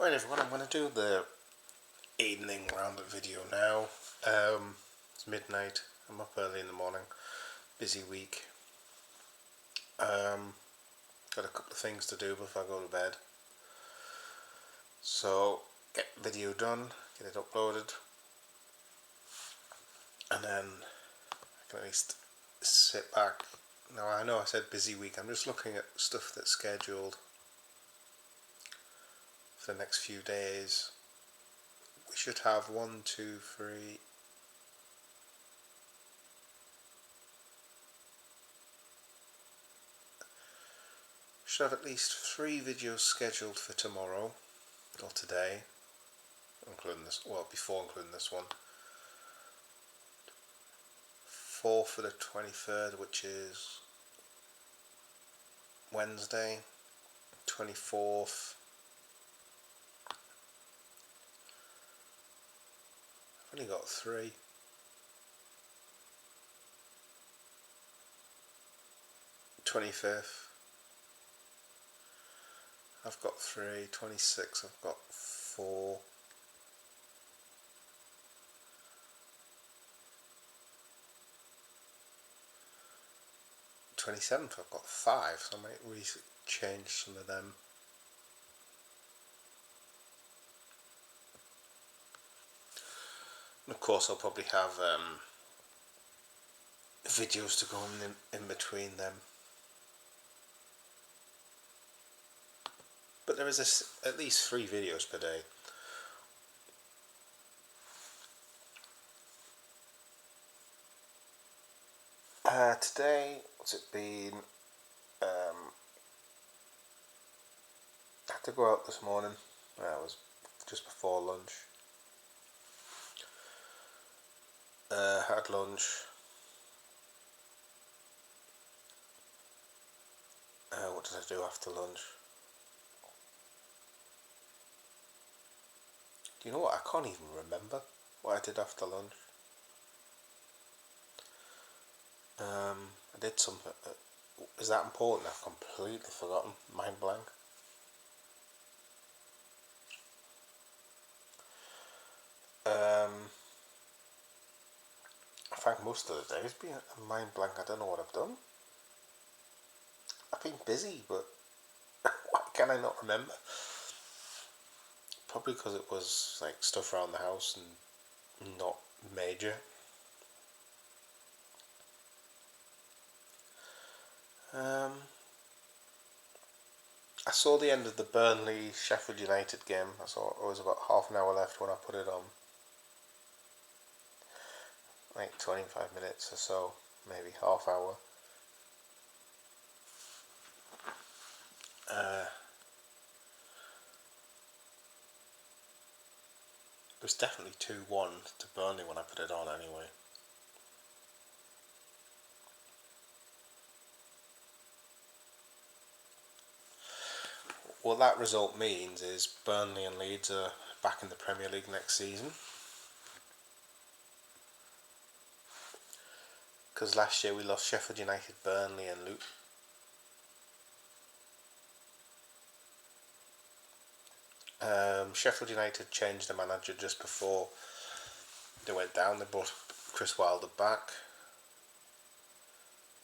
Right everyone, I'm going to do the evening roundup video now. It's midnight, I'm up early in the morning, busy week. Got a couple of things to do before I go to bed. So, get the video done, get it uploaded, and then I can at least sit back. Now I know I said busy week, I'm just looking at stuff that's scheduled for the next few days. We should have should have at least 3 videos scheduled for tomorrow, or today, including this, before including this one. 4 for the 23rd, which is Wednesday. 24th. I've only got 3. 25th. I've got 3. 26th. I've got 4. 27th. I've got 5. So I might change some of them. And of course, I'll probably have videos to go in between them. But there is at least 3 videos per day. Today, what's it been? I had to go out this morning. It was just before lunch. Had lunch. What did I do after lunch? Do you know what? I can't even remember what I did after lunch. I did something. Is that important? I've completely forgotten. Mind blank. I think most of the day's been a mind blank. I don't know what I've done. I've been busy, but why can I not remember? Probably because it was like stuff around the house and not major. I saw the end of the Burnley Sheffield United game. I saw it was about half an hour left when I put it on. Like 25 minutes or so, maybe half hour. It was definitely 2-1 to Burnley when I put it on anyway. What that result means is Burnley and Leeds are back in the Premier League next season. Because last year we lost Sheffield United, Burnley and Luton. Sheffield United changed the manager just before they went down. They brought Chris Wilder back.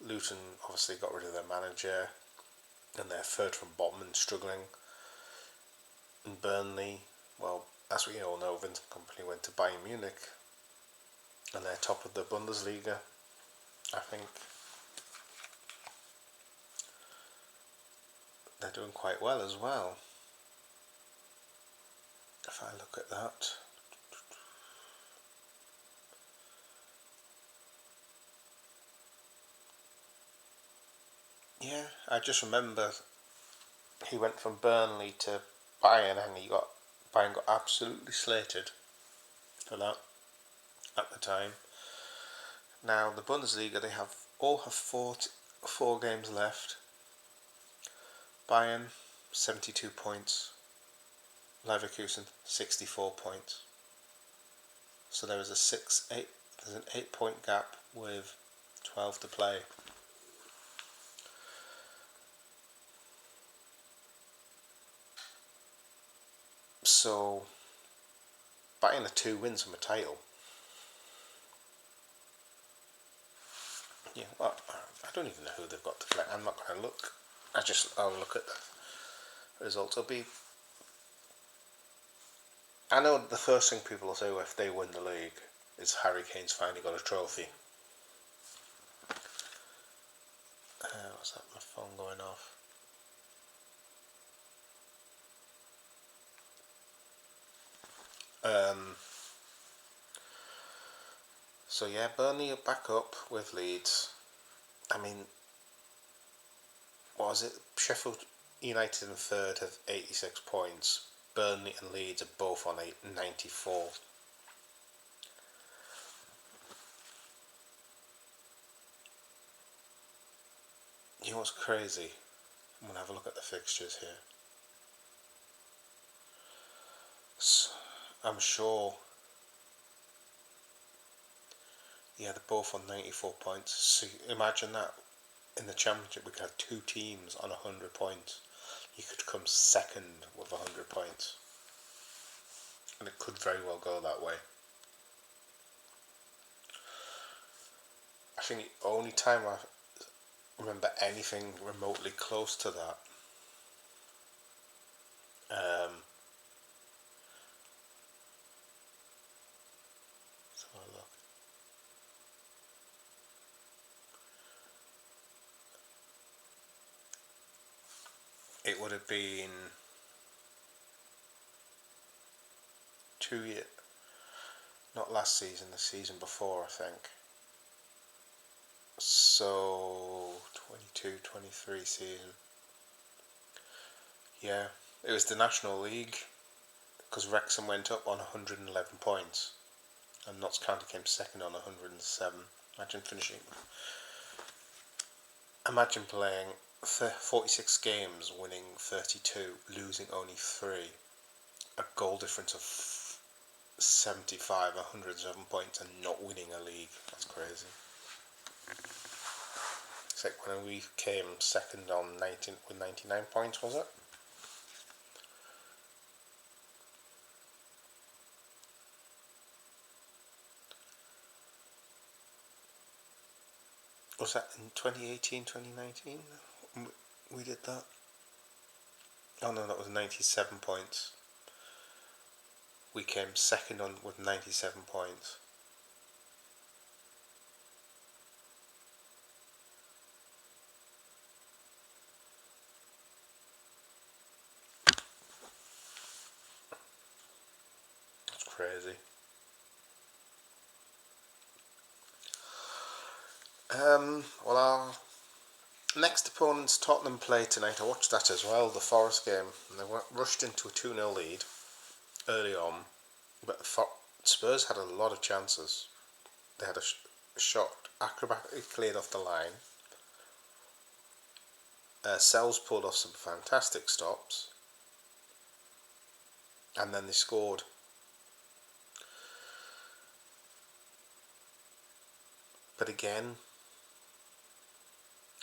Luton obviously got rid of their manager and they're third from bottom and struggling. And Burnley, well, as we all know, Vincent Kompany went to Bayern Munich and they're top of the Bundesliga, I think. They're doing quite well as well. If I look at that, yeah, I just remember he went from Burnley to Bayern and Bayern got absolutely slated for that at the time. Now the Bundesliga, they all have 4 games left. Bayern 72 points, Leverkusen 64 points. So there is there's an 8-point gap with 12 to play. So, batting the 2 wins from a title. Yeah, well, I don't even know who they've got to play. I'm not going to look. I'll look at the results. I know the first thing people will say if they win the league is Harry Kane's finally got a trophy. What's that? My phone going off. So yeah, Burnley are back up with Leeds. I mean, what was it? Sheffield United in third have 86 points. Burnley and Leeds are both on 94. You know what's crazy? I'm going to have a look at the fixtures here. So, I'm sure. Yeah, they're both on 94 points. So imagine that. In the Championship, we could have 2 teams on 100 points. You could come second with 100 points. And it could very well go that way. I think the only time I remember anything remotely close to that let's have a look. It would have been 2 years, not last season, the season before, I think. So 22-23 season. Yeah, it was the National League, because Wrexham went up on 111 points and Notts County came second on 107. Imagine playing 46 games, winning 32, losing only 3, a goal difference of 75, 107 points, and not winning a league. That's crazy. It's like when we came second on 19 with 99 points, was it? Was that in 2018, 2019? We did that? Oh no, that was 97 points. We came second on with 97 points. That's crazy. Well, our next opponent's Tottenham play tonight. I watched that as well, the Forest game. And they rushed into a 2-0 lead early on, but Spurs had a lot of chances. They had a shot acrobatically cleared off the line. Sells pulled off some fantastic stops, and then they scored. But again,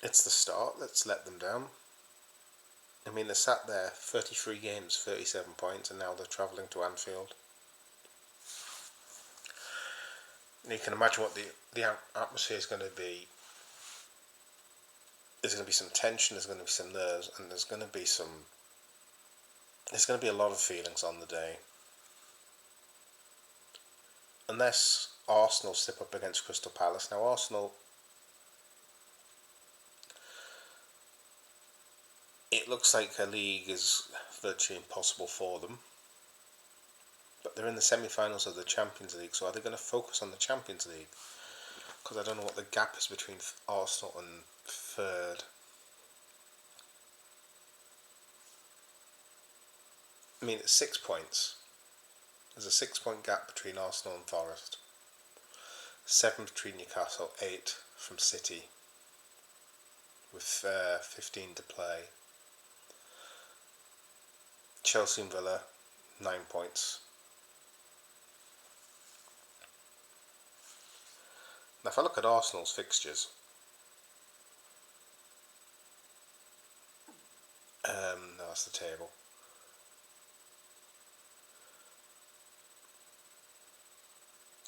it's the start that's let them down. I mean, they sat there 33 games, 37 points, and now they're travelling to Anfield. And you can imagine what the atmosphere is going to be. There's going to be some tension, there's going to be some nerves, and there's going to be a lot of feelings on the day. Unless Arsenal slip up against Crystal Palace. Now, Arsenal, it looks like a league is virtually impossible for them. But they're in the semi-finals of the Champions League, so are they going to focus on the Champions League? Because I don't know what the gap is between Arsenal and third. I mean, it's 6 points. There's a 6-point gap between Arsenal and Forest. 7 between Newcastle, 8 from City, with 15 to play. Chelsea and Villa, 9 points. Now, if I look at Arsenal's fixtures, no, that's the table.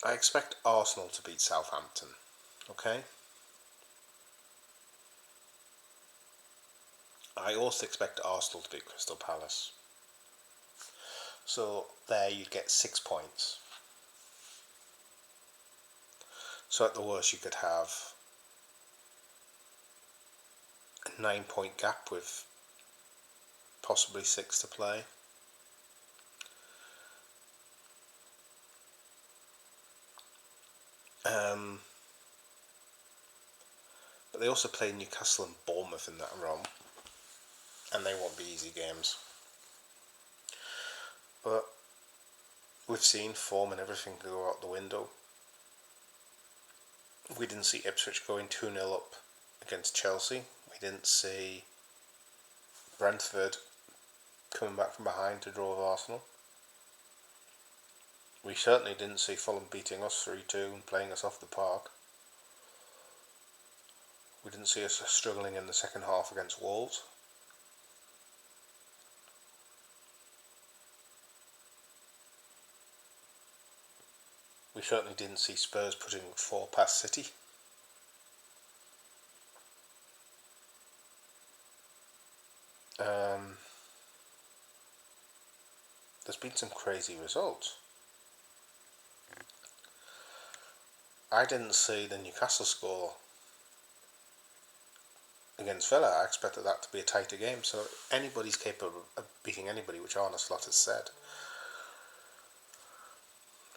I expect Arsenal to beat Southampton, okay? I also expect Arsenal to beat Crystal Palace. So there you'd get 6 points. So at the worst you could have a 9-point gap with possibly 6 to play. But they also play Newcastle and Bournemouth in that realm, and they won't be easy games. But we've seen form and everything go out the window. We didn't see Ipswich going 2-0 up against Chelsea. We didn't see Brentford coming back from behind to draw with Arsenal. We certainly didn't see Fulham beating us 3-2 and playing us off the park. We didn't see us struggling in the second half against Wolves. We certainly didn't see Spurs putting 4 past City. There's been some crazy results. I didn't see the Newcastle score against Villa. I expected that to be a tighter game, so anybody's capable of beating anybody, which Arne Slot has said.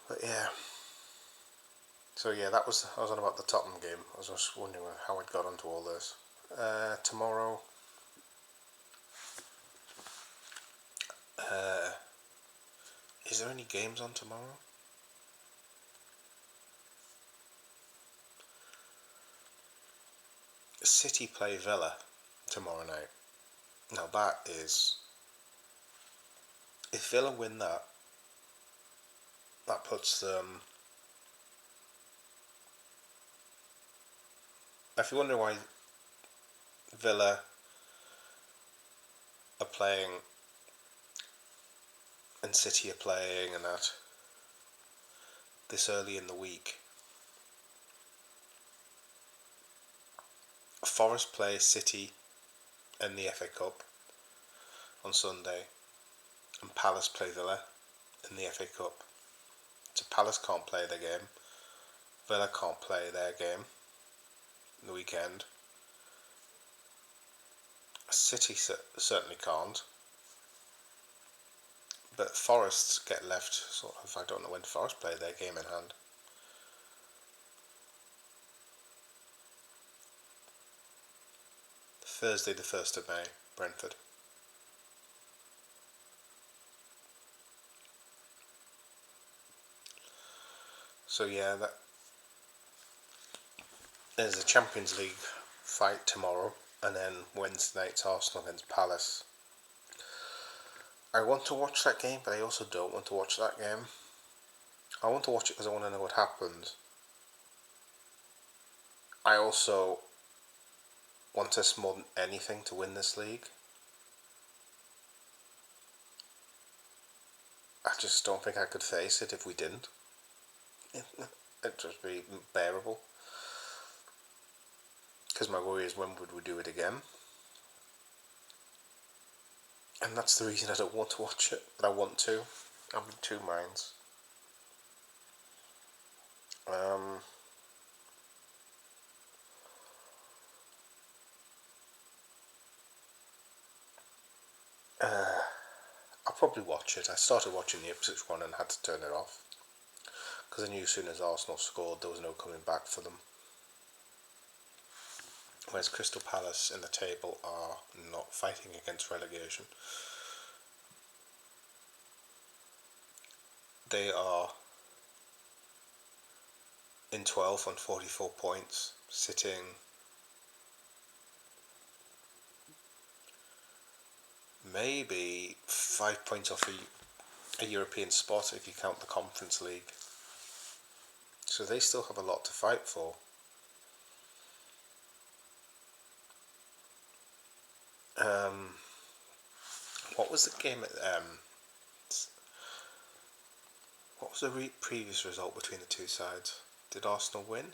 But yeah. So yeah, I was on about the Tottenham game. I was just wondering how I'd got onto all this. Tomorrow, is there any games on tomorrow? City play Villa tomorrow night. Now that is, if Villa win that puts them. If you're wondering why Villa are playing and City are playing and that this early in the week, Forest play City in the FA Cup on Sunday, and Palace play Villa in the FA Cup. So Palace can't play their game, Villa can't play their game the weekend. City certainly can't, but Forest get left sort of. I don't know when Forest play their game in hand. Thursday the 1st of May, Brentford. So yeah, there's a Champions League fight tomorrow, and then Wednesday night's Arsenal against Palace. I want to watch that game, but I also don't want to watch that game. I want to watch it because I want to know what happens. I also want us more than anything to win this league. I just don't think I could face it if we didn't. It'd just be unbearable. Because my worry is, when would we do it again? And that's the reason I don't want to watch it, but I want to. I'm in two minds. I'll probably watch it. I started watching the Ipswich one and had to turn it off, because I knew as soon as Arsenal scored there was no coming back for them. Whereas Crystal Palace in the table are not fighting against relegation. They are in 12th on 44 points, sitting maybe 5 points off a European spot if you count the Conference League. So they still have a lot to fight for. What was the game was the previous result between the two sides? Did Arsenal win?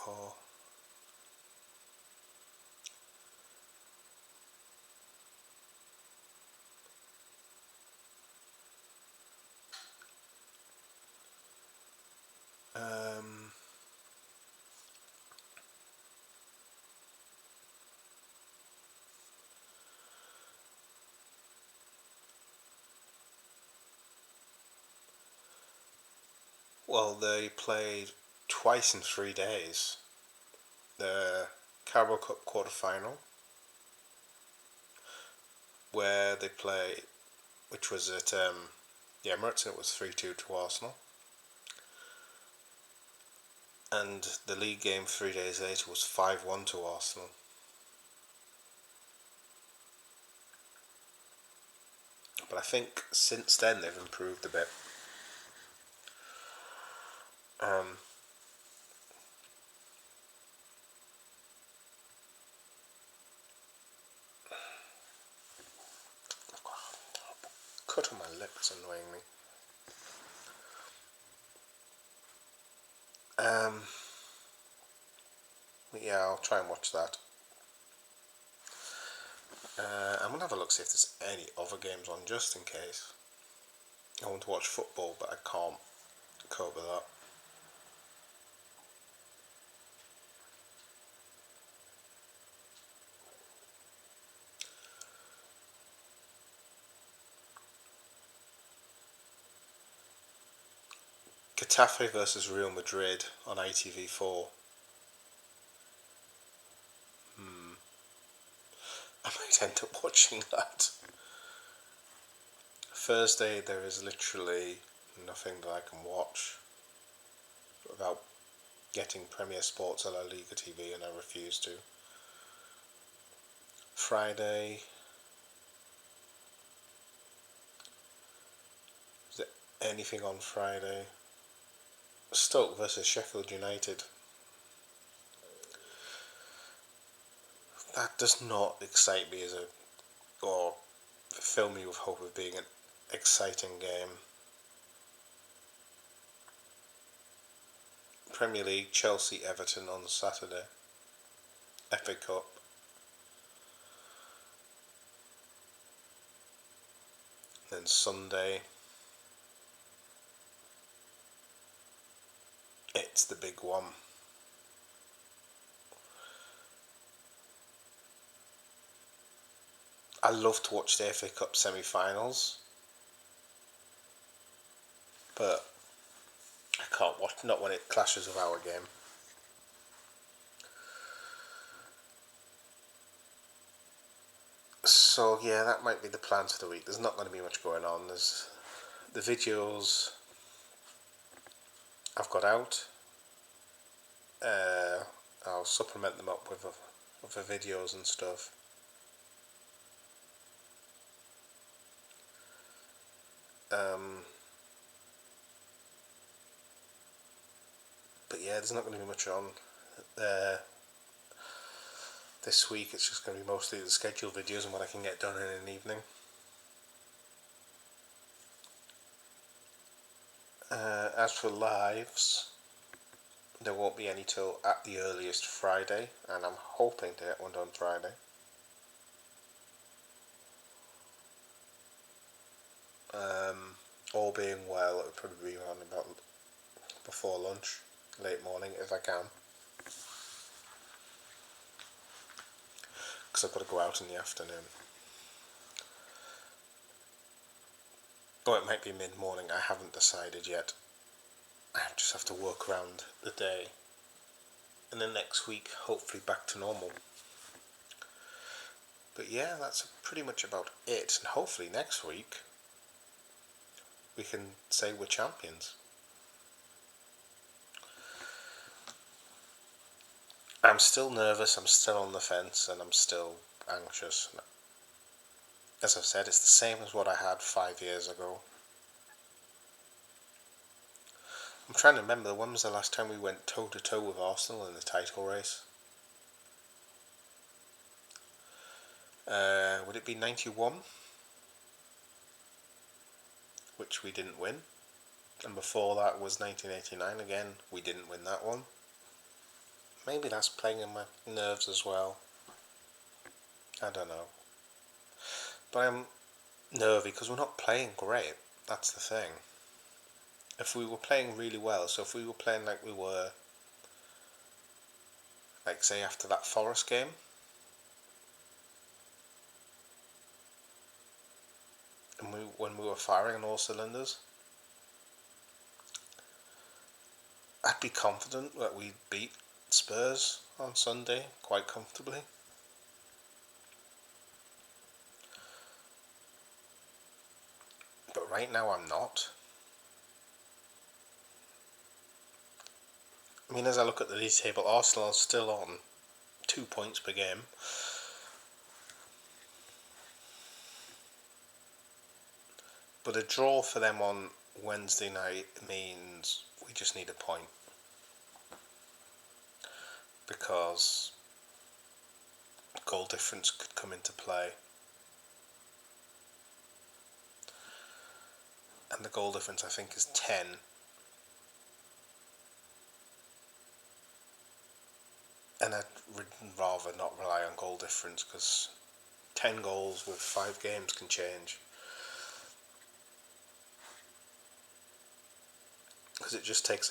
Or well, they played twice in 3 days. The Carabao Cup quarter-final, where they played, which was at the Emirates, and it was 3-2 to Arsenal. And the league game 3 days later was 5-1 to Arsenal. But I think since then they've improved a bit. Cut on my lip, it's annoying me. Yeah, I'll try and watch that. I'm going to have a look, see if there's any other games on, just in case. I want to watch football, but I can't cope with that. Getafe versus Real Madrid on ITV4. I might end up watching that. Thursday there is literally nothing that I can watch without getting Premier Sports or La Liga TV, and I refuse to. Friday, is there anything on Friday? Stoke versus Sheffield United. That does not excite me or fill me with hope of being an exciting game. Premier League, Chelsea Everton on Saturday. FA Cup. Then Sunday, it's the big one. I love to watch the FA Cup semi-finals, but I can't watch, not when it clashes with our game. So yeah, that might be the plans for the week. There's not going to be much going on. There's the videos I've got out. I'll supplement them up with other videos and stuff. But yeah, there's not going to be much on this week. It's just going to be mostly the scheduled videos and what I can get done in an evening. As for lives, there won't be any till at the earliest Friday, and I'm hoping to get one done Friday. All being well, it would probably be around about before lunch, late morning if I can, because I've got to go out in the afternoon. Or it might be mid-morning, I haven't decided yet. I just have to work around the day, and then next week hopefully back to normal. But yeah, that's pretty much about it, and hopefully next week we can say we're champions. I'm still nervous, I'm still on the fence, and I'm still anxious. As I've said, it's the same as what I had 5 years ago. I'm trying to remember, when was the last time we went toe-to-toe with Arsenal in the title race? Would it be 91? which we didn't win. And before that was 1989 again, we didn't win that one. Maybe that's playing in my nerves as well. I don't know. But I'm nervy because we're not playing great. That's the thing. If we were playing really well, so if we were playing like we were, like say after that Forest game, and when we were firing on all cylinders, I'd be confident that we'd beat Spurs on Sunday quite comfortably. But right now I'm not. I mean, as I look at the league table, Arsenal are still on 2 points per game. But a draw for them on Wednesday night means we just need a point. Because goal difference could come into play. And the goal difference I think is 10. And I'd rather not rely on goal difference because 10 goals with 5 games can change. Because it just takes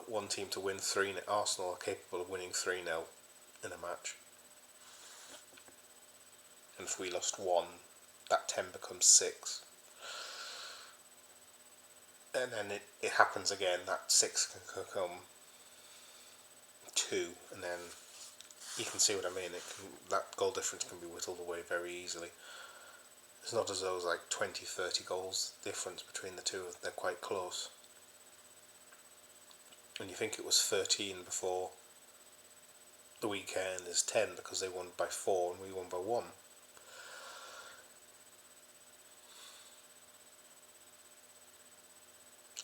one team to win 3-0. Arsenal are capable of winning 3-0 in a match. And if we lost 1, that 10 becomes 6. And then it happens again, that 6 can become 2, and then you can see what I mean. That goal difference can be whittled away very easily. It's not as though there's like 20, 30 goals difference between the two. They're quite close. And you think it was 13 before the weekend, is 10 because they won by 4 and we won by 1.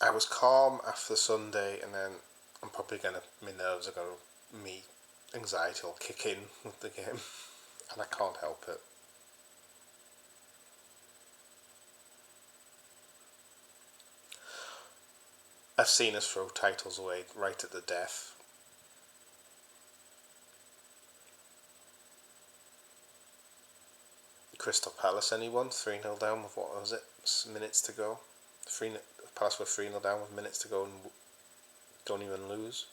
I was calm after Sunday, and then I'm probably my nerves are going to, anxiety will kick in with the game, and I can't help it. I've seen us throw titles away right at the death. Crystal Palace, anyone? 3-0 down with, what was it, minutes to go? Palace were 3-0 down with minutes to go and don't even lose.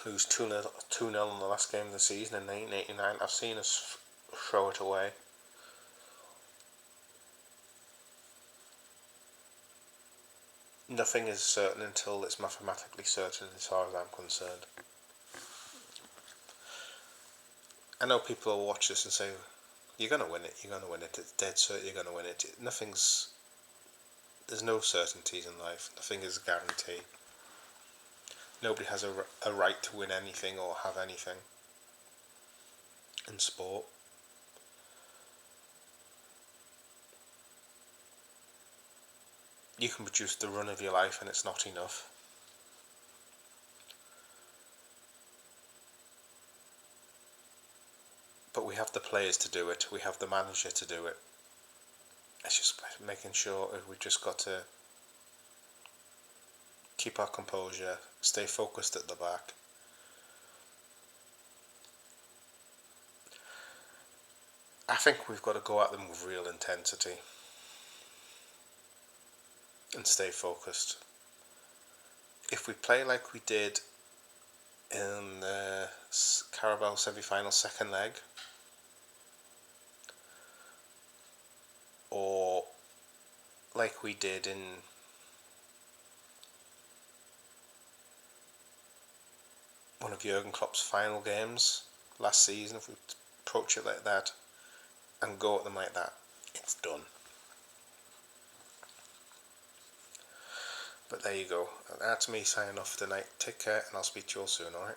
Lose 2-0 in the last game of the season in 1989. I've seen us throw it away. Nothing is certain until it's mathematically certain as far as I'm concerned. I know people will watch this and say, you're going to win it, it's dead certain you're going to win it. There's no certainties in life, nothing is a guarantee. Nobody has a right to win anything or have anything in sport. You can produce the run of your life and it's not enough. But we have the players to do it, we have the manager to do it. It's just making sure we've just got to keep our composure, stay focused at the back. I think we've got to go at them with real intensity and stay focused. If we play like we did in the Carabao semi-final second leg, or like we did in one of Jurgen Klopp's final games last season, if we approach it like that and go at them like that, it's done. But there you go. That's me signing off tonight. Take care, and I'll speak to you all soon, alright?